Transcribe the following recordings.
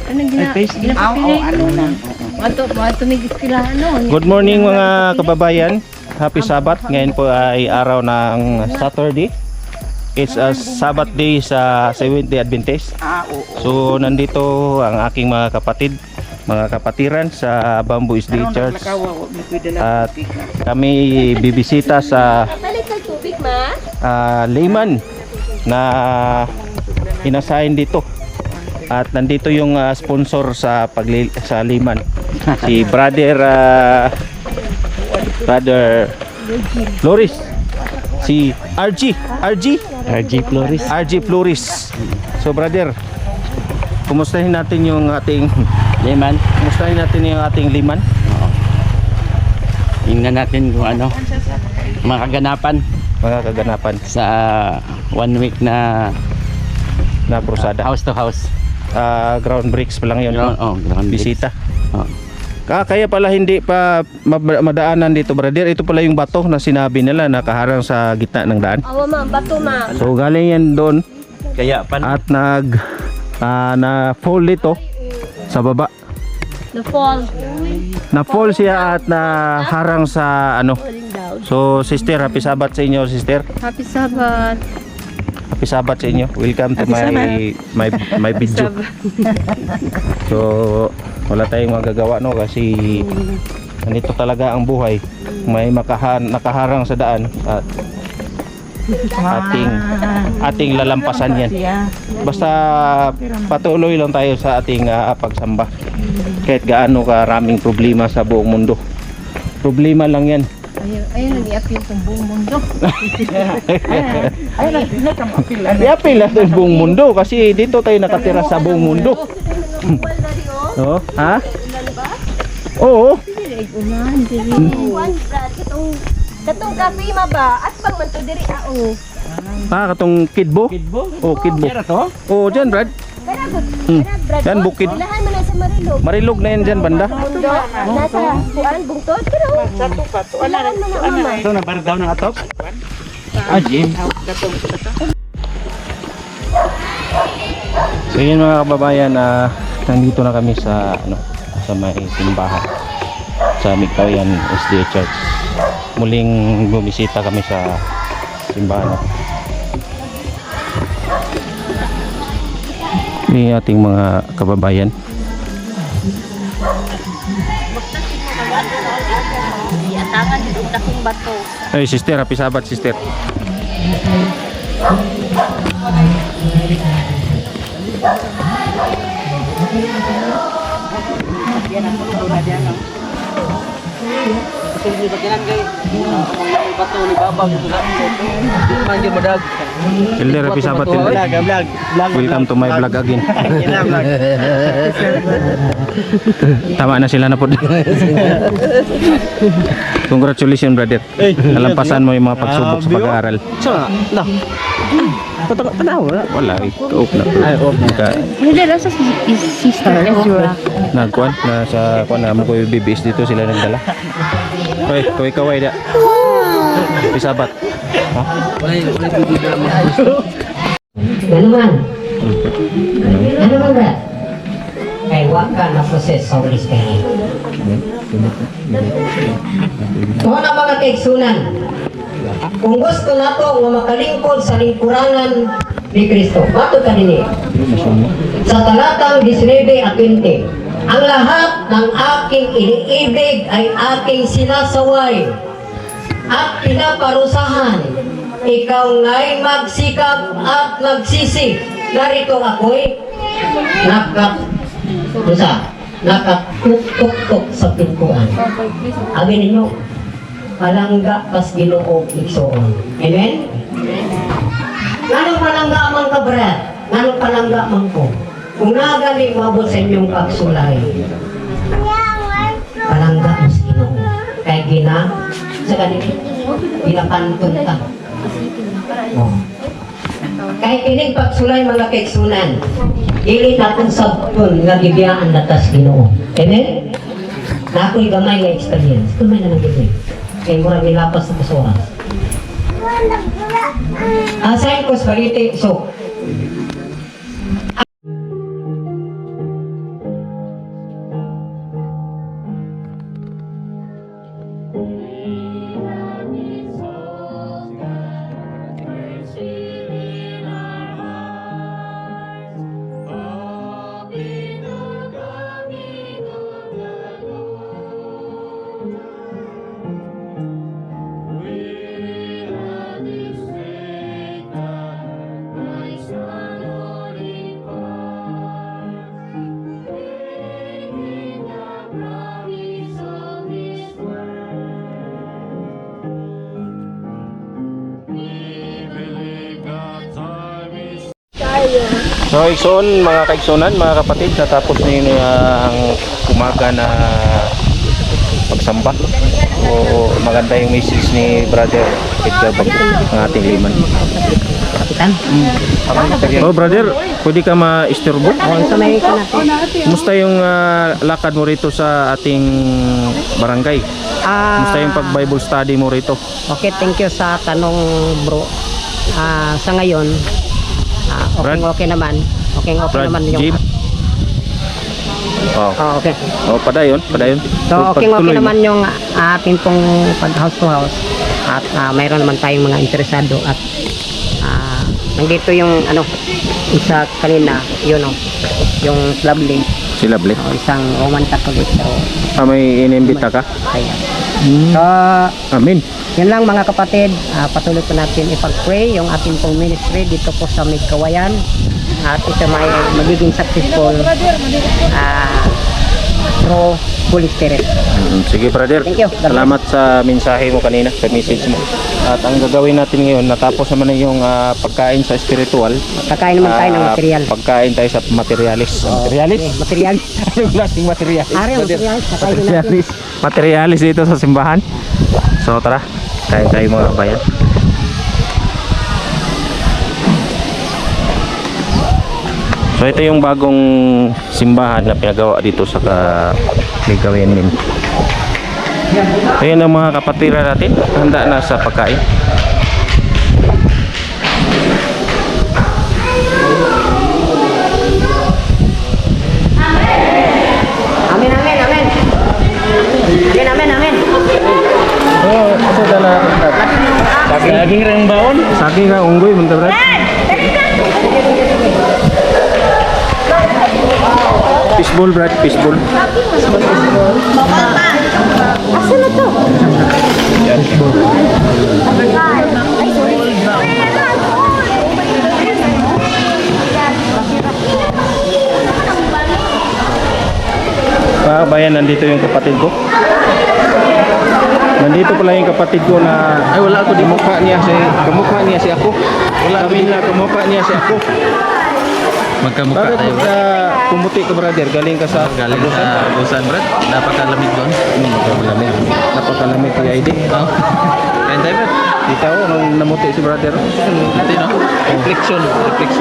Anong Good morning mga kababayan. Happy Sabbath. Ngayon po ay araw ng Saturday. It's a Sabbath day sa Seventh-day Adventist. So nandito ang aking mga kapatid, mga kapatiran sa Bamboo Day Church. At kami bibisita sa layman na inasahin dito. At nandito yung sponsor sa sa liman, si brother Flores, si RG Flores. So brother, kumustahin natin yung ating liman. Kumustahin natin yung ating liman. Tingnan natin kung ano mga kaganapan sa 1 week na krusada. House to house. Ground breaks pa lang yun. Ground Bisita. breaks. Kaya pala hindi pa madaanan dito brother. Ito pala yung bato na sinabi nila na kaharang sa gitna ng daan. bato ma. So galing yan doon. Kaya At na fall dito sa baba. Na fall siya at na harang sa ano. So sister, happy Sabbath sa inyo sister. Happy Sabbath. Happy Sabbath sa inyo. Welcome to my video. So wala tayong magagawa no kasi nandito talaga ang buhay. May nakaharang sa daan at ating lalampasan yan. Basta patuloy lang tayo sa ating pagsamba. Kahit gaano karaming problema sa buong mundo. Problema lang yan. Ayun, nag-i-appeal itong buong mundo. I-appeal natin buong mundo kasi dito tayo nakatira sa buong mundo. Oh, ha? Oo. Katong kape maba at pang man to diri Katong Kidbo? Oh, Kidbo. Oh, dyan Brad. Yan bukid. Ilahan mo na sa Marilog. Marilog na yan dyan banda. Mundo, nasa kuan bungtod pero sa tupat. Ilahan mo na mama. ito na bar daw ng atop. Jim. So yun mga kababayan, nandito na kami sa sa may simbahan sa Migtayan SDA Church. Muling bumisita kami sa simbahan. Ni ating mga kababayan. Atangan dito dakong bato. Ay sister, happy Sabbath sister. Elder, happy Sabbath. Welcome to my vlog again. Tama na sila na po. Congratulations brother. Nalampasan mo yung mga pagsubok sa pag-aaral. Wala, off na. Hindi na sa sister Ezra. Nagkuan na sa kuan na mo ko BBS dito sila nagdala. Hoy, kaway da. Happy Sabbath. Ha? Ano man? Ano man ba? Kay waka na proses sa Holy Spirit. Kung na mga kaigsunan, kung gusto nato nga makalingkod sa lingkuranan ni Kristo, bato kanini. Sa talatang 19 at 20, ang lahat ng aking iniibig ay aking sinasaway at pinaparusahan. Ikaw nga'y magsikap at magsisi. Narito ako'y nakatuktok sa pintuan. Abi ninyo, palangga kas Ginoo igsoon. Amen? Nganong palangga man ka, Brad? Nganong palangga man ko? Kung nagaling mabot sa inyong pagsulay, palangga mo sa Ginoo. Kaya sa ganito, ginapantun ka. Oh. Kahit kining pagsulay mga kaigsunan, ili natin sabton nga gibiyaan natas Ginoo. Amen? Na ako'y gamay nga experience. Kumay na nagiging. Kaya mura nilapas sa kasoras. Asayin ko sa balite. So, So Igsoon, mga kaigsunan, mga kapatid, natapos na yun ang umaga na pagsamba. O maganda yung message ni Brother Edgar Bago, ang ating liman. Oh brother, pwede ka ma-isturbo? Kumusta yung lakad mo rito sa ating barangay? Kumusta yung pag-Bible study mo rito? Okay, thank you sa tanong bro. Sa ngayon, okay naman. Okay Brad, naman yung... Jim? Oh. okay. Oh, padayon. So, okay naman yung ating pong pag house to house. At mayroon naman tayong mga interesado at nandito yung isa kanina, yun yung lovely. Si Lovely. Isang Roman Catholic. So, May inimbita ka? kaya. So, Amin. yun lang mga kapatid, patuloy po natin ipag-pray yung ating pong ministry dito po sa Migkawayan at ito may magiging successful through Holy Spirit. Sige brother, Thank you. salamat sa mensahe mo kanina, sa message mo. At ang gagawin natin ngayon, natapos naman na yung pagkain sa spiritual. Kakain naman tayo ng material. Pagkain tayo sa materialis. Materialis? Material. Anong klaseng materialis? Material. Kakain natin. Materialis. Materialis dito sa simbahan. So tara, kain tayo mga kabayan. So ito yung bagong simbahan na pinagawa dito sa Migkawayan din. Ayan ang mga kapatira natin, handa na sa pagkain. Amen. Oh, ito dala. Saging ring baon. Saging ka unggoy, munta brad. Fishball brad, fishball. Asan na to? Yan. Mga kabayan, nandito yung kapatid ko. Nandito pala yung kapatid ko na ay wala ako di mukha niya si ako. Wala kami na kamukha niya si ako. Magkamukha Bakit tayo, Brad. pumuti ka brother? Galing ka sa Galing sa Agusan, Brad. Napakalamig doon. Napakalamig kay ID. Oh. Kain tayo, Brad. Dito nung namuti si brother. Ito, no? Reflection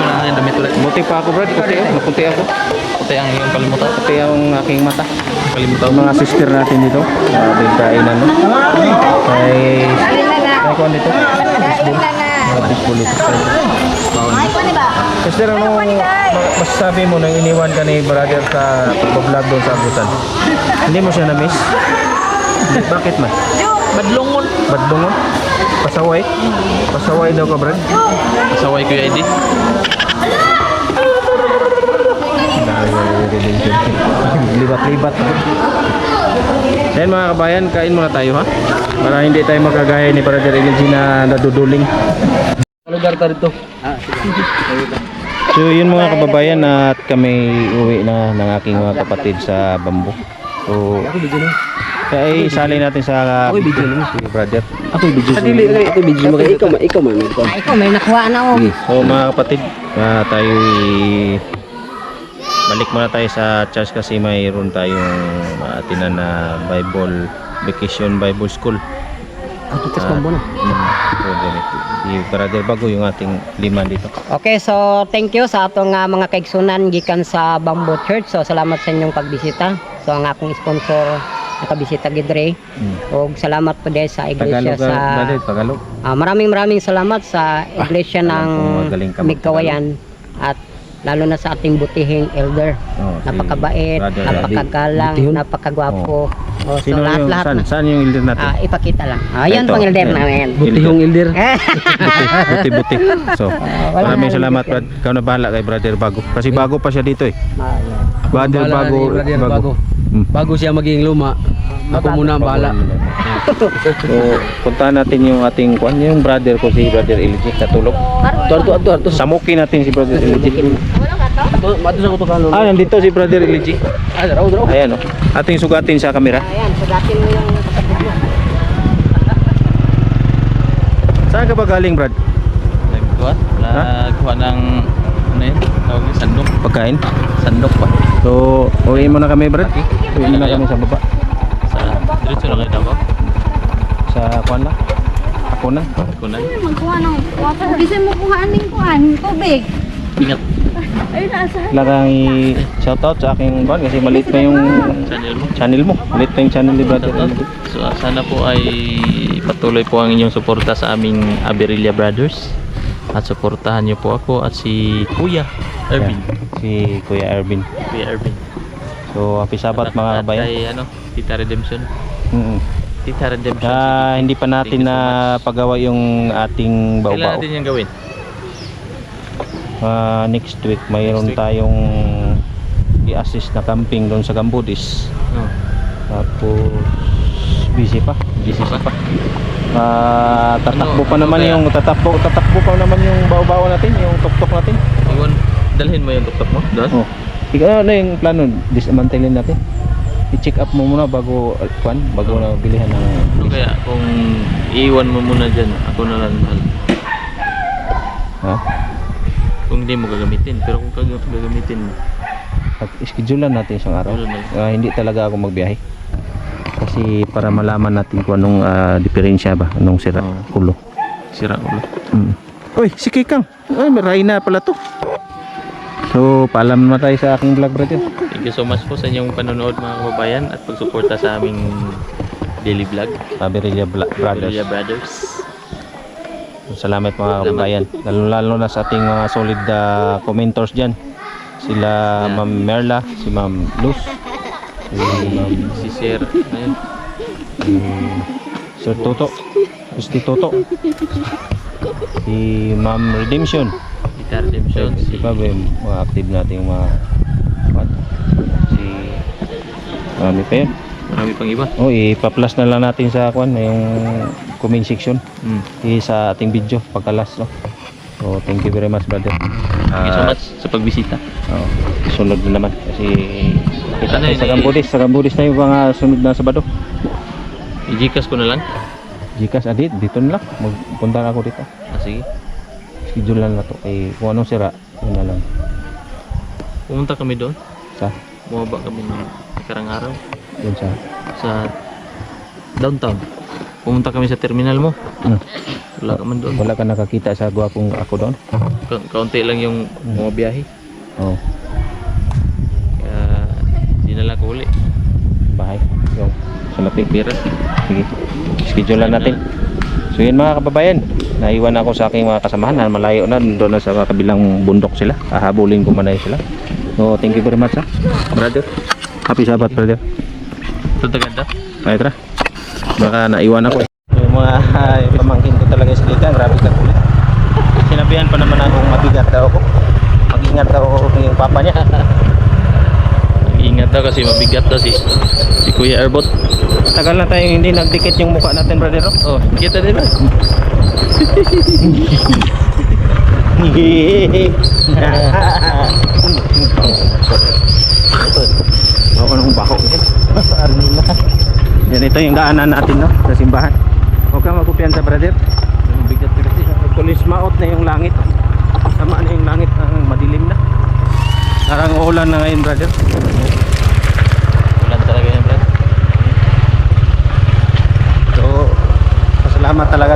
ang aking damit, Brad. Muti pa ako brad, napunti ako. Ito ang iyong kalimutan. Pati ang aking mata. Kalimutan Mga sister natin dito. Bigkainan no. Kay kung dito. Fishbowl ito. Sister, ano masasabi mo nang iniwan ka ni brother sa pag-vlog doon sa Agusan? Hindi mo siya na-miss? Bakit man? Badlongon. Badlongon? Pasaway? Pasaway daw ka brad? Pasaway ko yung ID. Libat-libat. Then mga kabayan, kain muna tayo ha. Para hindi tayo magkagaya ni Brother Eligi na naduduling. Lugar ta dito. So yun mga kababayan, at kami uwi na ng aking mga kapatid sa Bambo. So kaya isali natin sa si brother. Ako video. Ako video mo ikaw man. Ikaw may nakuha na ako. So mga kapatid, tayo balik muna tayo sa church kasi mayroon tayong atinan na Bible Vacation Bible School. Tapos Bambo na. So si Brother Bago yung ating liman dito. Okay, so thank you sa atong mga kaigsunan gikan sa Bambo Church. So salamat sa inyong pagbisita. So ang akong sponsor nakabisita gidre. O salamat po din sa iglesia sa Tagalog. maraming salamat sa iglesia ng Migkawayan at lalo na sa ating butihing elder. Napakabait, napakagalang, napakagwapo. So lahat na. Saan yung elder natin? Ipakita lang. Ayan pang elder namin. Butihong elder. Buti-buti. So, maraming salamat Brad. Ikaw na bahala kay Brother Bago. Kasi bago pa siya dito eh. Brother Bago. Bago siya maging luma. Ako muna ang bahala. So, puntahan natin yung ating kwan, yung brother ko si Brother Eligi natulog. Arto. Samukin natin si Brother Eligi. Nandito si Brother Eligi. Ayan o. Ating sugatin sa kamera. Ayan, sugatin mo yung kapatid mo. Saan ka ba galing, Brad? Nagkuha ng ano yun? Tawag niya sandok. Pagkain. Sandok pa. So, uwi mo na kami, Brad. Uwi mo na kami sa baba. Sa diretso na kayo daw. Sa kuan na. Ako na. Kunan. Magkuha ng water. Bisa mo kuhaan ng kuhaan, tubig. Ingat. Ay, nasa. Kailangan i-shoutout sa aking kuan kasi maliit pa yung Channel mo. channel mo. Maliit pa yung channel ni Brother. So, sana po ay patuloy po ang inyong suporta sa aming Aberilla Brothers. At suportahan niyo po ako at si Kuya Ervin. Si Kuya Ervin. Kuya Ervin. So, happy Sabat mga At kabayan. kay Tita Redemption. Mm. Tita Redemption. Hindi pa natin Thank you so na much. pagawa yung ating Kailan baw-baw. natin yung gawin? Next week mayroon Next week. tayong i-assist na camping doon sa Gambudis. Oh. Tapos busy pa. Pa. Tatakbo Ano- pa ano naman kaya? yung tatakbo pa naman yung baw-baw natin, yung tuktok natin. Iwan, dalhin mo yung tuktok mo doon? Oh. Ikaw ano yung plano? Dismantelin natin. I-check up mo muna bago bago na bilihan ng Ano kaya kung iwan mo muna dyan, ako na lang mahal. ha? Kung hindi mo gagamitin, pero kung gagamitin mo, Schedule natin isang araw. Schedule na. Hindi talaga ako magbiyahe. Kasi para malaman natin kung anong diferensya ba, anong sira Oo. ulo. sira ulo. Uy, si Kikang. Ay, may na pala to. So, paalam na tayo sa aking vlog, brother. Thank you so much po sa inyong panonood mga kababayan at pagsuporta sa aming daily vlog. Aberilla Brothers. Aberilla Brothers. Salamat mga kababayan. Lalo na sa ating mga solid commentors dyan. Sila Yeah. Ma'am Merla, si Ma'am Luz, Si Sir, ayun. si Sir Toto, si Toto, si Ma'am Redemption. Tita Redemption, Si pa ba yung mga active nating mga what? Si marami pa yun. marami pang iba. Oh, ipa-plus na lang natin sa yung comment section sa ating video pagkalas, no? So, thank you very much, brother. Thank you so much sa pagbisita. Sunod na naman kasi kita Ano tayo yun, sa Gambudis na yung mga sunod na Sabado. I-Gcash ko na lang. Gcash adit dito na lang magpunta na ako dito. Sige. Schedule lang na to kay kung anong sira yun na lang. Pumunta kami doon. Sa Bumaba kami ng nakarang araw yun sa downtown. Pumunta kami sa terminal mo. Wala ka man doon. wala ka nakakita sa gwapong ako doon. Kaunti lang yung mga biyahe. Oh, Kaya di na lang ako uli. bahay yung sa lapik. Pira. Sige. Schedule lang natin. So yun mga kababayan, naiwan ako sa aking mga kasamahan na malayo na doon na sa kabilang bundok sila. Hahabulin ko man na sila. So thank you very much, brother. Happy Sabat, brother. Ito tagad Ay, tara. Baka naiwan ako. Yung mga pamangkin ko talaga sa Kika, grabe ka kulit. Sinabihan pa naman akong mabigat daw ako. Mag-ingat daw ako yung papa niya. Ingat daw kasi mabigat daw si Kuya Erbot. Tagal na tayong hindi nagdikit yung mukha natin, brother. Oh, kita din ba? Ako nung bako. Yan, ito yung daanan natin, no, sa simbahan. Huwag kang magkupiyansa, brother. Mabigat kasi. Pulis maot na yung langit. Sama na yung langit, madilim na. Parang ulan na ngayon, brother. Ulan talaga yan, brad. So, pasalamat talaga.